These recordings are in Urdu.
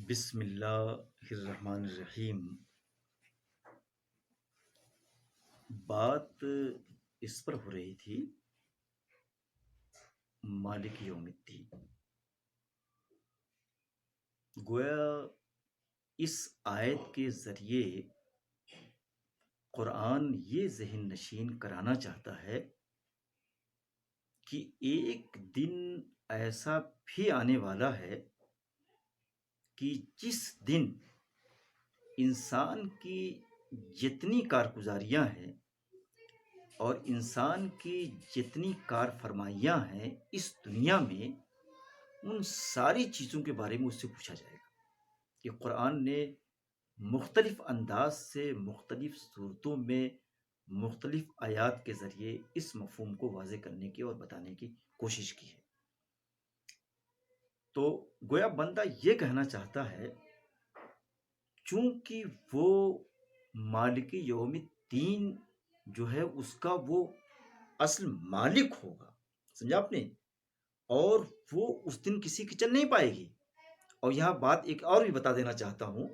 بسم اللہ الرحمن الرحیم۔ بات اس پر ہو رہی تھی مالک یوم الدین۔ گویا اس آیت کے ذریعے قرآن یہ ذہن نشین کرانا چاہتا ہے کہ ایک دن ایسا بھی آنے والا ہے کہ جس دن انسان کی جتنی کارگزاریاں ہیں اور انسان کی جتنی کار فرمائیاں ہیں اس دنیا میں، ان ساری چیزوں کے بارے میں اس سے پوچھا جائے گا۔ کہ قرآن نے مختلف انداز سے مختلف صورتوں میں مختلف آیات کے ذریعے اس مفہوم کو واضح کرنے کی اور بتانے کی کوشش کی ہے۔ تو گویا بندہ یہ کہنا چاہتا ہے چونکہ وہ مالک یوم الدین جو ہے اس کا وہ اصل مالک ہوگا، سمجھا آپ نے، اور وہ اس دن کسی کی چل نہیں پائے گی۔ اور یہاں بات ایک اور بھی بتا دینا چاہتا ہوں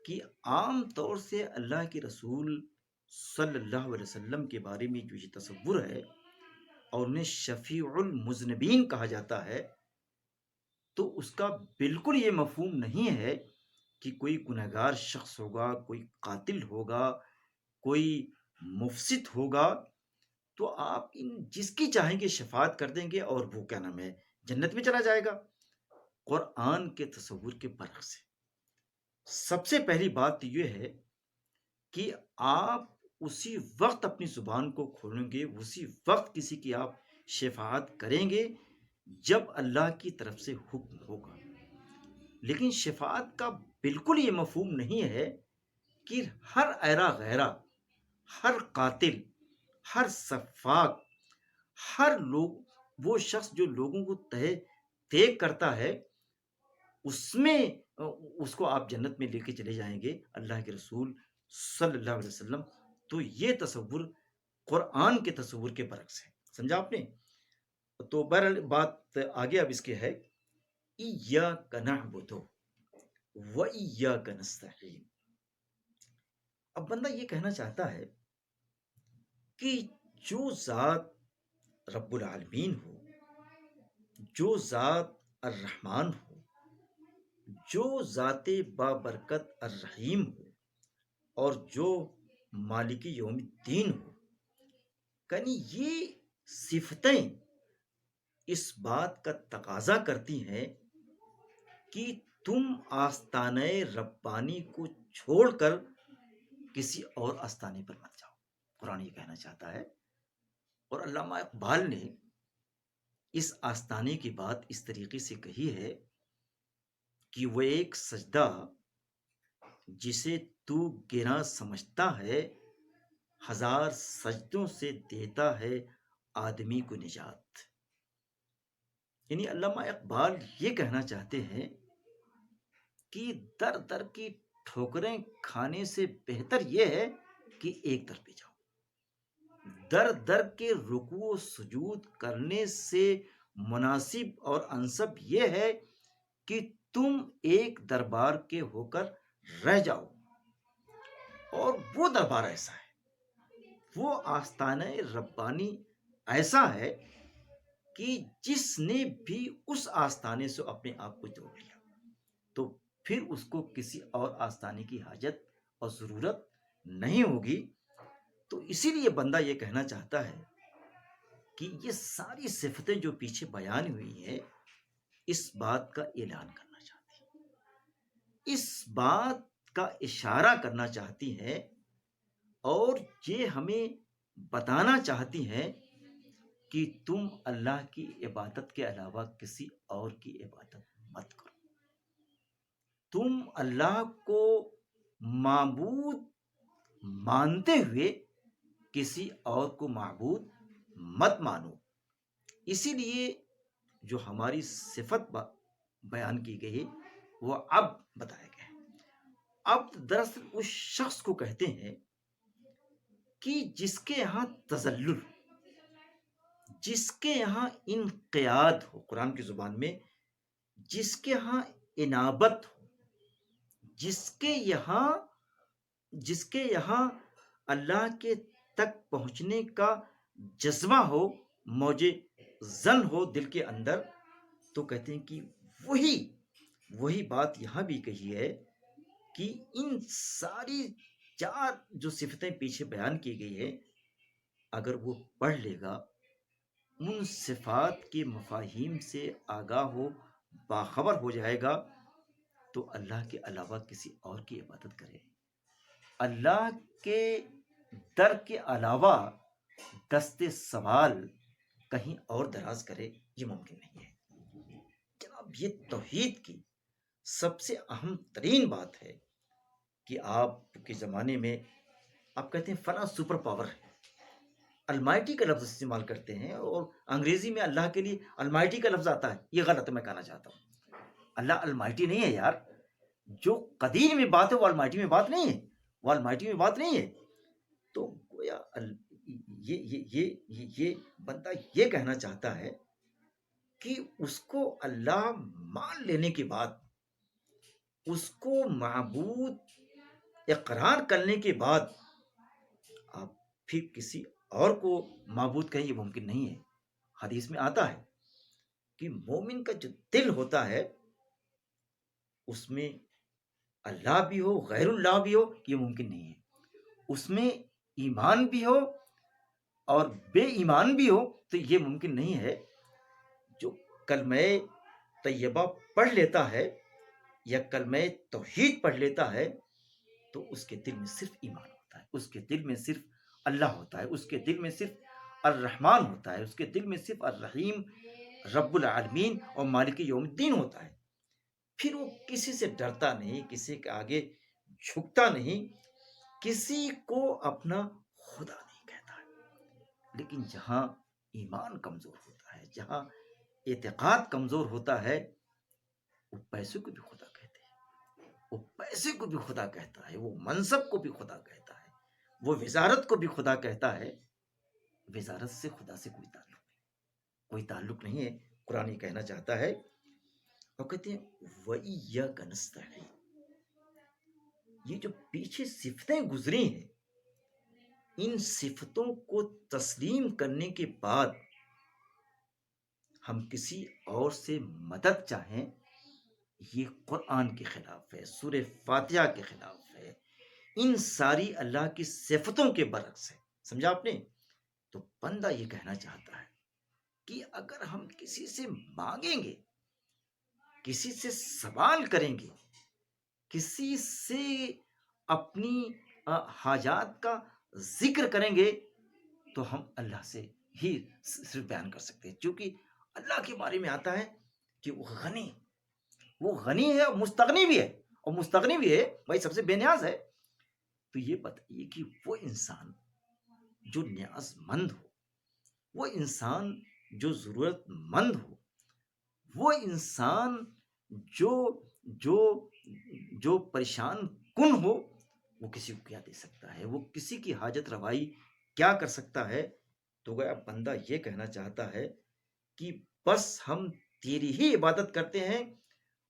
کہ عام طور سے اللہ کے رسول صلی اللہ علیہ وسلم کے بارے میں جو یہ تصور ہے اور انہیں شفیع المذنبین کہا جاتا ہے، تو اس کا بالکل یہ مفہوم نہیں ہے کہ کوئی گنہگار شخص ہوگا، کوئی قاتل ہوگا، کوئی مفسد ہوگا تو آپ جس کی چاہیں گے شفاعت کر دیں گے اور وہ کیا نام ہے جنت میں چلا جائے گا۔ قرآن کے تصور کے برعکس ہے۔ سب سے پہلی بات یہ ہے کہ آپ اسی وقت اپنی زبان کو کھولیں گے، اسی وقت کسی کی آپ شفاعت کریں گے جب اللہ کی طرف سے حکم ہوگا۔ لیکن شفاعت کا بالکل یہ مفہوم نہیں ہے کہ ہر ایرا غیرہ، ہر قاتل، ہر سفاک، ہر لوگ، وہ شخص جو لوگوں کو تہہ کرتا ہے، اس میں اس کو آپ جنت میں لے کے چلے جائیں گے اللہ کے رسول صلی اللہ علیہ وسلم۔ تو یہ تصور قرآن کے تصور کے برعکس ہے، سمجھا آپ نے۔ تو بہرحال بات آگے اب اس کے ہے ایاک نعبد و ایاک نستعین۔ اب بندہ یہ کہنا چاہتا ہے کہ جو ذات رب العالمین ہو، جو ذات الرحمن ہو، جو ذات بابرکت الرحیم ہو، اور جو مالک یوم الدین ہو، یعنی یہ صفتیں اس بات کا تقاضا کرتی ہیں کہ تم آستانہ ربانی کو چھوڑ کر کسی اور آستانے پر مت جاؤ۔ قرآن یہ کہنا چاہتا ہے، اور علامہ اقبال نے اس آستانے کی بات اس طریقے سے کہی ہے کہ وہ ایک سجدہ جسے تو گراں سمجھتا ہے، ہزار سجدوں سے دیتا ہے آدمی کو نجات۔ یعنی علامہ اقبال یہ کہنا چاہتے ہیں کہ در در کی ٹھوکریں کھانے سے بہتر یہ ہے کہ ایک در پہ جاؤ۔ در در کے رکوع و سجود کرنے سے مناسب اور انسب یہ ہے کہ تم ایک دربار کے ہو کر رہ جاؤ، اور وہ دربار ایسا ہے، وہ آستانہ ربانی ایسا ہے کہ جس نے بھی اس آستانے سے اپنے آپ کو جوڑ لیا تو پھر اس کو کسی اور آستانے کی حاجت اور ضرورت نہیں ہوگی۔ تو اسی لیے بندہ یہ کہنا چاہتا ہے کہ یہ ساری صفتیں جو پیچھے بیان ہوئی ہیں اس بات کا اعلان کرنا چاہتی ہیں، اس بات کا اشارہ کرنا چاہتی ہیں، اور یہ ہمیں بتانا چاہتی ہیں کہ تم اللہ کی عبادت کے علاوہ کسی اور کی عبادت مت کرو۔ تم اللہ کو معبود مانتے ہوئے کسی اور کو معبود مت مانو۔ اسی لیے جو ہماری صفت بیان کی گئی وہ اب بتایا گیا ہے۔ اب دراصل اس شخص کو کہتے ہیں کہ جس کے یہاں تذلل، جس کے یہاں انقیاد ہو، قرآن کی زبان میں جس کے یہاں انابت ہو، جس کے یہاں جس کے یہاں اللہ کے تک پہنچنے کا جذبہ ہو، موج زن ہو دل کے اندر، تو کہتے ہیں کہ وہی وہی بات یہاں بھی کہی ہے کہ ان ساری چار جو صفتیں پیچھے بیان کی گئی ہے، اگر وہ پڑھ لے گا، ان صفات کے مفاہیم سے آگاہ ہو، باخبر ہو جائے گا، تو اللہ کے علاوہ کسی اور کی عبادت کرے، اللہ کے در کے علاوہ دست سوال کہیں اور دراز کرے، یہ ممکن نہیں ہے۔ جناب، یہ توحید کی سب سے اہم ترین بات ہے کہ آپ کے زمانے میں آپ کہتے ہیں فلاں سپر پاور ہے، المائٹی کا لفظ استعمال کرتے ہیں، اور انگریزی میں اللہ کے لیے المائٹی کا لفظ آتا ہے، یہ غلط ہے، میں کہنا چاہتا ہوں اللہ المائٹی نہیں ہے یار، جو قدیر میں بات ہے وہ المائٹی میں بات نہیں ہے، وہ المائٹی میں بات نہیں ہے۔ تو گویا یہ بندہ یہ کہنا چاہتا ہے کہ اس کو اللہ مان لینے کے بعد، اس کو معبود اقرار کرنے کے بعد، آپ پھر کسی اور کو معبود کہیں، یہ ممکن نہیں ہے۔ حدیث میں آتا ہے کہ مومن کا جو دل ہوتا ہے اس میں اللہ بھی ہو، غیر اللہ بھی ہو، یہ ممکن نہیں ہے۔ اس میں ایمان بھی ہو اور بے ایمان بھی ہو، تو یہ ممکن نہیں ہے۔ جو کلمہ طیبہ پڑھ لیتا ہے یا کلمہ توحید پڑھ لیتا ہے، تو اس کے دل میں صرف ایمان ہوتا ہے، اس کے دل میں صرف اللہ ہوتا ہے، اس کے دل میں صرف الرحمن ہوتا ہے، اس کے دل میں صرف الرحیم، رب العالمین اور مالک یوم الدین ہوتا ہے۔ پھر وہ کسی سے ڈرتا نہیں، کسی کے آگے جھکتا نہیں، کسی کو اپنا خدا نہیں کہتا ہے۔ لیکن جہاں ایمان کمزور ہوتا ہے، جہاں اعتقاد کمزور ہوتا ہے، وہ پیسے کو بھی خدا کہتے ہیں، وہ پیسے کو بھی خدا کہتا ہے، وہ منصب کو بھی خدا کہتا ہے، وہ وزارت کو بھی خدا کہتا ہے۔ وزارت سے خدا سے کوئی تعلق نہیں ہے۔ قرآن یہ کہنا چاہتا ہے، اور کہتے ہیں وَإِيَّاكَ نَسْتَعِينُ۔ یہ جو پیچھے صفتیں گزری ہیں، ان صفتوں کو تسلیم کرنے کے بعد ہم کسی اور سے مدد چاہیں، یہ قرآن کے خلاف ہے، سورہ فاتحہ کے خلاف ہے، ان ساری اللہ کی صفتوں کے برعکس ہے۔ سمجھا آپ نے؟ تو بندہ یہ کہنا چاہتا ہے کہ اگر ہم کسی سے مانگیں گے، کسی سے سوال کریں گے، کسی سے اپنی حاجات کا ذکر کریں گے، تو ہم اللہ سے ہی صرف بیان کر سکتے ہیں، کیونکہ اللہ کے بارے میں آتا ہے کہ وہ غنی ہے اور مستغنی بھی ہے، اور مستغنی بھی ہے بھائی، سب سے بے نیاز ہے۔ تو یہ بتائیے کہ وہ انسان جو نیاز مند ہو، وہ انسان جو ضرورت مند ہو، وہ انسان جو جو جو پریشان کن ہو، وہ کسی کو کیا دے سکتا ہے؟ وہ کسی کی حاجت روائی کیا کر سکتا ہے؟ تو گویا بندہ یہ کہنا چاہتا ہے کہ بس ہم تیری ہی عبادت کرتے ہیں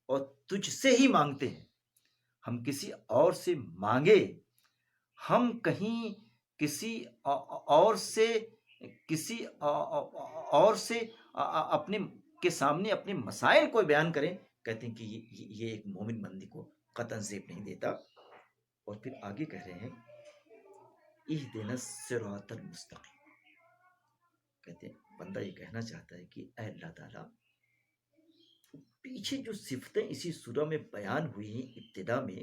اور تجھ سے ہی مانگتے ہیں۔ ہم کسی اور سے مانگے، ہم کہیں کسی اور سے اپنے کے سامنے اپنے مسائل کو بیان کریں، کہتے ہیں کہ یہ ایک مومن بندی کو قطعاً زیب نہیں دیتا۔ اور پھر آگے کہہ رہے ہیں اہدنا الصراط المستقیم۔ کہتے ہیں بندہ یہ کہنا چاہتا ہے کہ اے اللہ تعالیٰ، پیچھے جو صفتیں اسی سورہ میں بیان ہوئی ہیں ابتدا میں،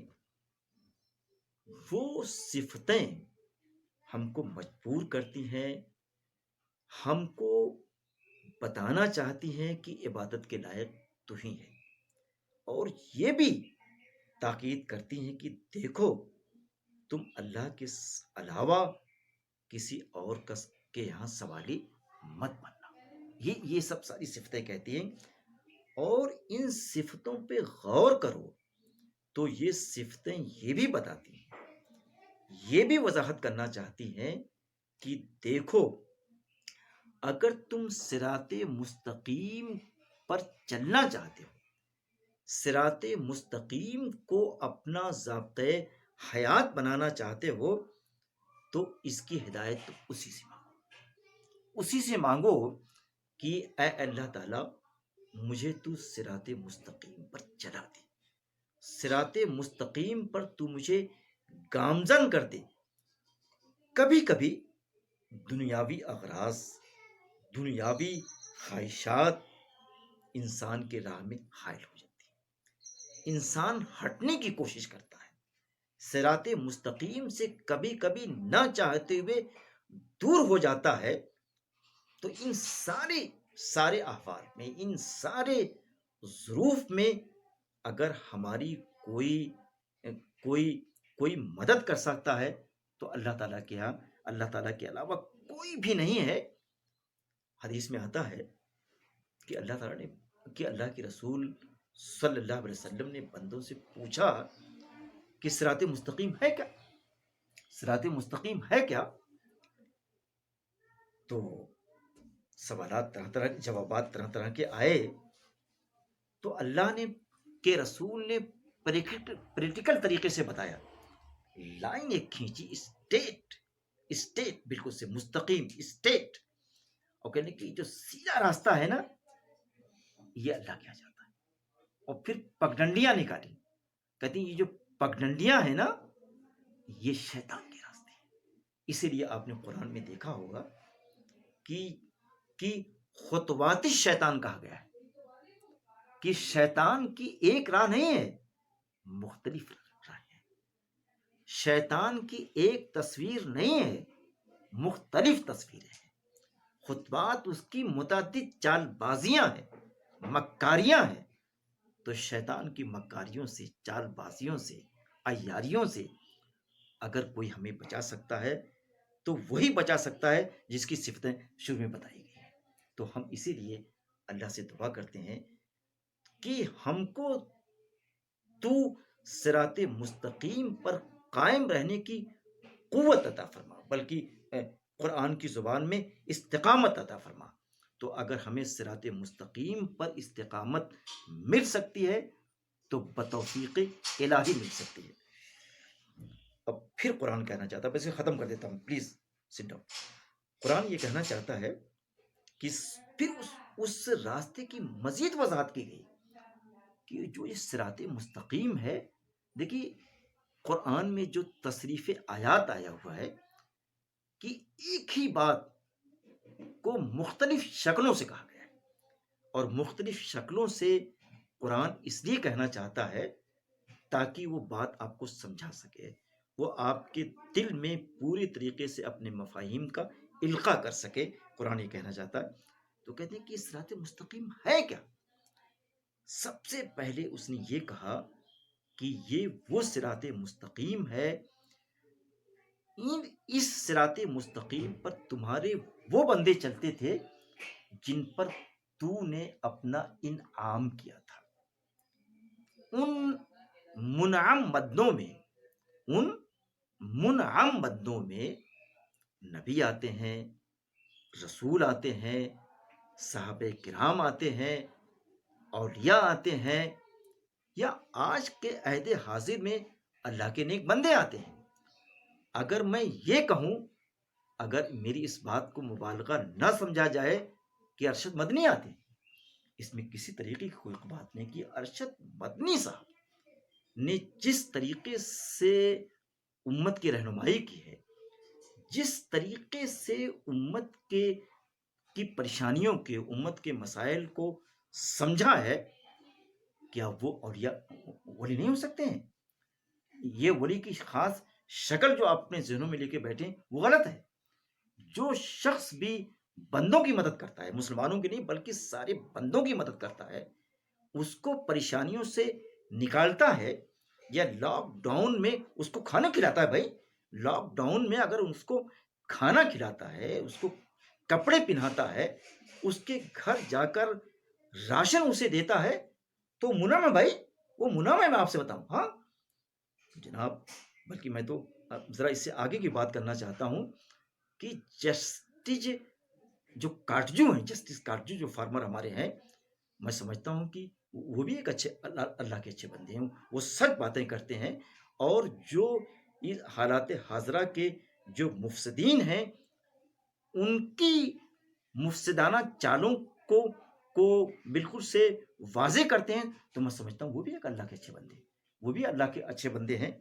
وہ صفتیں ہم کو مجبور کرتی ہیں، ہم کو بتانا چاہتی ہیں کہ عبادت کے لائق تو ہی ہے، اور یہ بھی تاکید کرتی ہیں کہ دیکھو تم اللہ کے علاوہ کسی اور کے یہاں سوالی مت بننا۔ یہ سب ساری صفتیں کہتی ہیں، اور ان صفتوں پہ غور کرو تو یہ صفتیں یہ بھی بتاتی ہیں، یہ بھی وضاحت کرنا چاہتی ہیں کہ دیکھو اگر تم صراط مستقیم پر چلنا چاہتے ہو، صراط مستقیم کو اپنا ضابطۂ حیات بنانا چاہتے ہو تو اس کی ہدایت اسی سے مانگو کہ اے اللہ تعالیٰ مجھے تو صراط مستقیم پر چلا دے، صراط مستقیم پر تو مجھے گامزن کر دے۔ کبھی کبھی دنیاوی اغراض، دنیاوی خواہشات انسان کے راہ میں حائل ہو جاتی ہے، انسان ہٹنے کی کوشش کرتا ہے، صراط مستقیم سے کبھی کبھی نہ چاہتے ہوئے دور ہو جاتا ہے۔ تو ان سارے احوال میں، ان سارے ظروف میں اگر ہماری کوئی مدد کر سکتا ہے تو اللہ تعالیٰ کے یہاں، اللہ تعالیٰ کے علاوہ کوئی بھی نہیں ہے۔ حدیث میں آتا ہے کہ اللہ تعالیٰ نے، کہ اللہ کے رسول صلی اللہ علیہ وسلم نے بندوں سے پوچھا کہ صراط مستقیم ہے کیا؟ صراط مستقیم ہے کیا؟ تو سوالات طرح طرح، جوابات طرح طرح کے آئے، تو اللہ نے کے رسول نے پریکٹیکل طریقے سے بتایا، لائن ایک کھینچی، اسٹیٹ بالکل سے مستقیم اسٹیٹ، اور کہنے کہ جو سیدھا راستہ ہے نا یہ اللہ کیا چاہتا ہے، اور پھر پگڈنڈیاں نکالی، کہتی یہ جو پگڈنڈیاں ہیں نا یہ شیطان کے راستے ہیں۔ اسی لیے آپ نے قرآن میں دیکھا ہوگا کہ خطوات شیطان کہا گیا ہے، کہ شیطان کی ایک راہ نہیں ہے، مختلف راہیں ہیں، شیطان کی ایک تصویر نہیں ہے، مختلف تصویریں ہیں، خطوات اس کی متعدد چال بازیاں ہیں، مکاریاں ہیں۔ تو شیطان کی مکاریوں سے، چال بازیوں سے، عیاریوں سے اگر کوئی ہمیں بچا سکتا ہے تو وہی بچا سکتا ہے جس کی صفتیں شروع میں بتائی گئی ہیں۔ تو ہم اسی لیے اللہ سے دعا کرتے ہیں کہ ہم کو تو صراط مستقیم پر قائم رہنے کی قوت عطا فرما، بلکہ قرآن کی زبان میں استقامت عطا فرما۔ تو اگر ہمیں صراط مستقیم پر استقامت مل سکتی ہے تو بتوفیق الہی مل سکتی ہے۔ اب پھر قرآن کہنا چاہتا ہے، بس ختم کر دیتا ہوں، پلیز سٹ ڈاؤن۔ قرآن یہ کہنا چاہتا ہے کہ پھر اس راستے کی مزید وضاحت کی گئی کہ جو یہ صراط مستقیم ہے، دیکھیے قرآن میں جو تصریف آیات آیا ہوا ہے کہ ایک ہی بات کو مختلف شکلوں سے کہا گیا ہے، اور مختلف شکلوں سے قرآن اس لیے کہنا چاہتا ہے تاکہ وہ بات آپ کو سمجھا سکے، وہ آپ کے دل میں پوری طریقے سے اپنے مفاہیم کا القاء کر سکے۔ قرآن یہ کہنا چاہتا ہے، تو کہتے ہیں کہ صراط مستقیم ہے کیا؟ سب سے پہلے اس نے یہ کہا کہ یہ وہ صراط مستقیم ہے، اس صراط مستقیم پر تمہارے وہ بندے چلتے تھے جن پر تو نے اپنا انعام کیا تھا۔ ان منعم بندوں میں نبی آتے ہیں، رسول آتے ہیں، صحابہ کرام آتے ہیں، اولیاء آتے ہیں، یا آج کے عہد حاضر میں اللہ کے نیک بندے آتے ہیں۔ اگر میں یہ کہوں، اگر میری اس بات کو مبالغہ نہ سمجھا جائے کہ ارشد مدنی آتے ہیں، اس میں کسی طریقے کی کوئی بات نہیں، کہ ارشد مدنی صاحب نے جس طریقے سے امت کی رہنمائی کی ہے، جس طریقے سے امت کی پریشانیوں کے، امت کے مسائل کو سمجھا ہے، کیا وہ اولیاء ولی نہیں ہو سکتے ہیں؟ یہ ولی کی خاص شکل جو آپ اپنے ذہنوں میں لے کے بیٹھیں وہ غلط ہے۔ جو شخص بھی بندوں کی مدد کرتا ہے، مسلمانوں کی نہیں بلکہ سارے بندوں کی مدد کرتا ہے، اس کو پریشانیوں سے نکالتا ہے، یا لاک ڈاؤن میں اس کو کھانا کھلاتا ہے، بھائی لاک ڈاؤن میں اگر اس کو کھانا کھلاتا ہے، اس کو کپڑے پہناتا ہے، اس کے گھر جا کر راشن اسے دیتا ہے، تو منعم ہے بھائی، وہ منعم ہے۔ میں آپ سے بتاؤں، ہاں جناب، بلکہ میں تو ذرا اس سے آگے کی بات کرنا چاہتا ہوں کہ جسٹس جو کاٹجو ہیں، جسٹس کاٹجو جو فارمر ہمارے ہیں، میں سمجھتا ہوں کہ وہ بھی ایک اچھے اللہ کے اچھے بندے ہیں، وہ سچ باتیں کرتے ہیں، اور جو اس حالات حاضرہ کے جو مفسدین ہیں ان کی مفسدانہ چالوں کو کو بالکل سے واضح کرتے ہیں، تو میں سمجھتا ہوں وہ بھی ایک اللہ کے اچھے بندے ہیں، وہ بھی اللہ کے اچھے بندے ہیں۔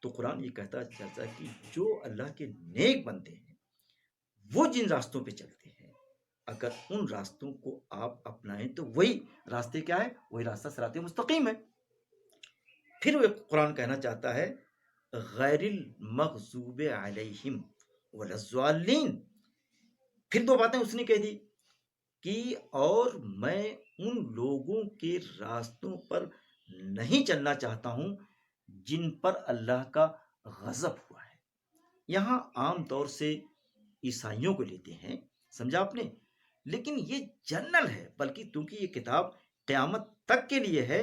تو قرآن یہ کہتا چلتا ہے کہ جو اللہ کے نیک بندے ہیں وہ جن راستوں پہ چلتے ہیں، اگر ان راستوں کو آپ اپنائیں تو وہی راستے کیا ہے؟ وہی راستہ صراط مستقیم ہے۔ پھر وہ قرآن کہنا چاہتا ہے غیر المغضوب علیہم ولا الضالین۔ پھر دو باتیں اس نے کہہ دی کہ اور میں ان لوگوں کے راستوں پر نہیں چلنا چاہتا ہوں جن پر اللہ کا غضب ہوا ہے۔ یہاں عام طور سے عیسائیوں کو لیتے ہیں، سمجھا آپ نے، لیکن یہ جنرل ہے، بلکہ کیونکہ یہ کتاب قیامت تک کے لیے ہے،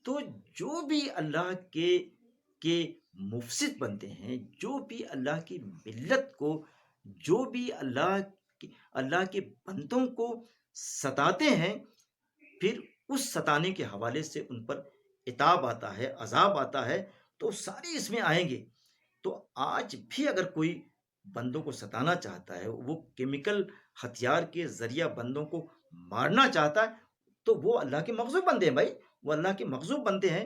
تو جو بھی اللہ کے مفسد بنتے ہیں، جو بھی اللہ کی ملت کو، جو بھی اللہ کے بندوں کو ستاتے ہیں، پھر اس ستانے کے حوالے سے ان پر عتاب آتا ہے، عذاب آتا ہے، تو سارے اس میں آئیں گے۔ تو آج بھی اگر کوئی بندوں کو ستانا چاہتا ہے، وہ کیمیکل ہتھیار کے ذریعہ بندوں کو مارنا چاہتا ہے، تو وہ اللہ کے مغضوب بندے ہیں بھائی، وہ اللہ کے مغضوب بندے ہیں۔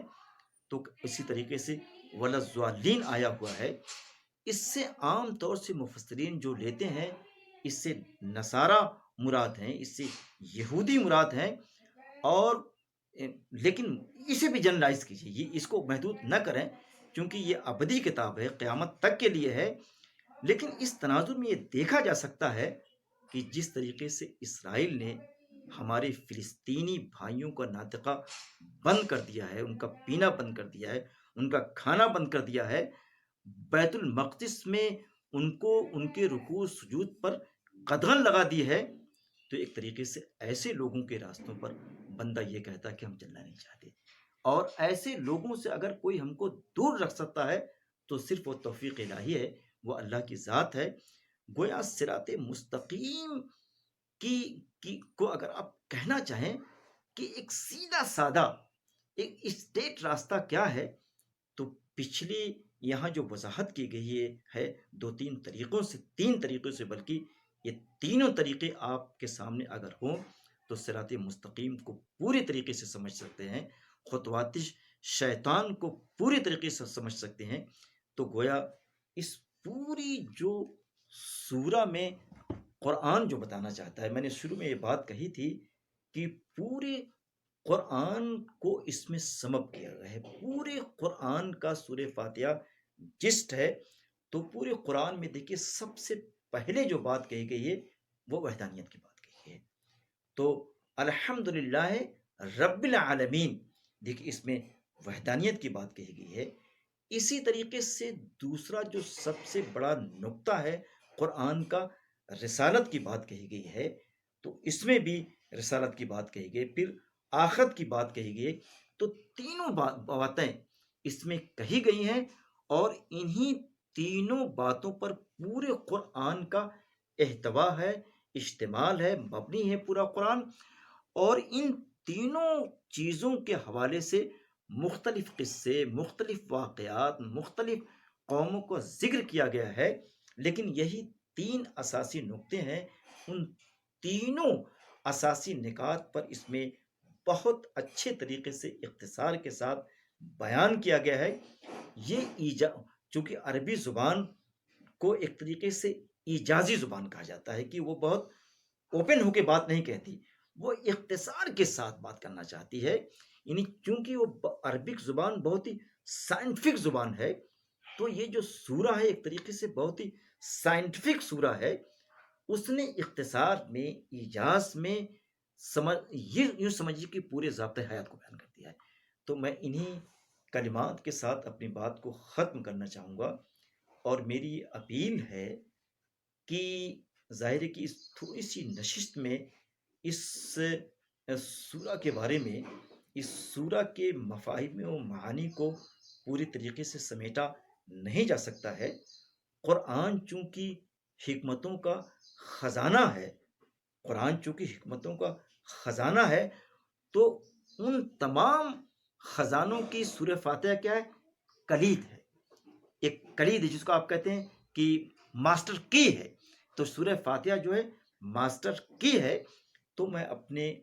تو اسی طریقے سے ولضالین آیا ہوا ہے، اس سے عام طور سے مفسرین جو لیتے ہیں، اس سے نصارہ مراد ہیں، اس سے یہودی مراد ہیں، اور لیکن اسے بھی جنرلائز کیجیے، یہ اس کو محدود نہ کریں، کیونکہ یہ ابدی کتاب ہے، قیامت تک کے لیے ہے۔ لیکن اس تناظر میں یہ دیکھا جا سکتا ہے کہ جس طریقے سے اسرائیل نے ہمارے فلسطینی بھائیوں کا ناطقہ بند کر دیا ہے، ان کا پینا بند کر دیا ہے، ان کا کھانا بند کر دیا ہے، بیت المقدس میں ان کو ان کے رکوع سجود پر قدغن لگا دی ہے، تو ایک طریقے سے ایسے لوگوں کے راستوں پر بندہ یہ کہتا ہے کہ ہم چلنا نہیں چاہتے، اور ایسے لوگوں سے اگر کوئی ہم کو دور رکھ سکتا ہے تو صرف وہ توفیق الہی ہے، وہ اللہ کی ذات ہے۔ گویا صراط مستقیم کو اگر آپ کہنا چاہیں کہ ایک سیدھا سادہ ایک اسٹیٹ راستہ کیا ہے، تو پچھلی یہاں جو وضاحت کی گئی ہے دو تین طریقوں سے، تین طریقوں سے، بلکہ یہ تینوں طریقے آپ کے سامنے اگر ہوں تو صراط مستقیم کو پوری طریقے سے سمجھ سکتے ہیں، خطوات شیطان کو پوری طریقے سے سمجھ سکتے ہیں۔ تو گویا اس پوری جو سورہ میں قرآن جو بتانا چاہتا ہے، میں نے شروع میں یہ بات کہی تھی کہ پورے قرآن کو اس میں سمپ کیا گیا ہے، پورے قرآن کا سورہ فاتحہ جسٹ ہے۔ تو پورے قرآن میں دیکھیے سب سے پہلے جو بات کہی گئی ہے وہ وحدانیت کی بات کہی ہے، تو الحمدللہ رب العالمین، دیکھیے اس میں وحدانیت کی بات کہی گئی ہے۔ اسی طریقے سے دوسرا جو سب سے بڑا نقطہ ہے قرآن کا، رسالت کی بات کہی گئی ہے، تو اس میں بھی رسالت کی بات کہی گئی، پھر آخرت کی بات کہی گئی، تو تینوں باتیں اس میں کہی گئی ہیں، اور انہی تینوں باتوں پر پورے قرآن کا احتوا ہے، اشتمال ہے، مبنی ہے پورا قرآن، اور ان تینوں چیزوں کے حوالے سے مختلف قصے، مختلف واقعات، مختلف قوموں کو ذکر کیا گیا ہے، لیکن یہی تین اساسی نقطے ہیں، ان تینوں اساسی نکات پر اس میں بہت اچھے طریقے سے اختصار کے ساتھ بیان کیا گیا ہے۔ یہ چونکہ عربی زبان کو ایک طریقے سے ایجازی زبان کہا جاتا ہے کہ وہ بہت اوپن ہو کے بات نہیں کہتی، وہ اختصار کے ساتھ بات کرنا چاہتی ہے، یعنی چونکہ وہ عربک زبان بہت ہی سائنٹیفک زبان ہے، تو یہ جو سورہ ہے ایک طریقے سے بہت ہی سائنٹیفک سورہ ہے، اس نے اختصار میں، ایجاز میں یوں سمجھیے کہ پورے ضابطۂ حیات کو بیان کر دیا ہے۔ تو میں انہی کلمات کے ساتھ اپنی بات کو ختم کرنا چاہوں گا، اور میری اپیل ہے کہ ظاہر ہے کہ اس تھوڑی سی نشست میں اس سورہ کے بارے میں، اس سورہ کے مفاہیم و معانی کو پوری طریقے سے سمیٹا نہیں جا سکتا ہے۔ قرآن چونکہ حکمتوں کا خزانہ ہے، قرآن چونکہ حکمتوں کا خزانہ ہے، تو ان تمام خزانوں کی سورہ فاتحہ کیا ہے؟ کلید ہے، ایک کلید ہے جس کو آپ کہتے ہیں کہ ماسٹر کی ہے. تو سورہ فاتحہ جو ہے ماسٹر کی ہے. تو میں اپنے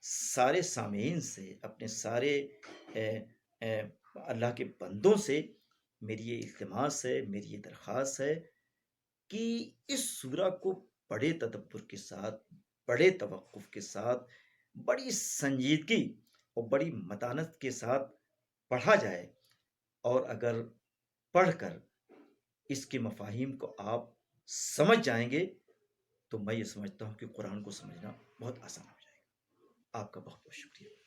سارے سامعین سے، اپنے سارے اللہ کے بندوں سے میری یہ التماس ہے، میری یہ درخواست ہے کہ اس سورہ کو بڑے تدبر کے ساتھ، بڑے توقف کے ساتھ، بڑی سنجیدگی اور بڑی متانت کے ساتھ پڑھا جائے. اور اگر پڑھ کر اس کے مفاہیم کو آپ سمجھ جائیں گے تو میں یہ سمجھتا ہوں کہ قرآن کو سمجھنا بہت آسان ہو جائے گا. آپ کا بہت بہت شکریہ.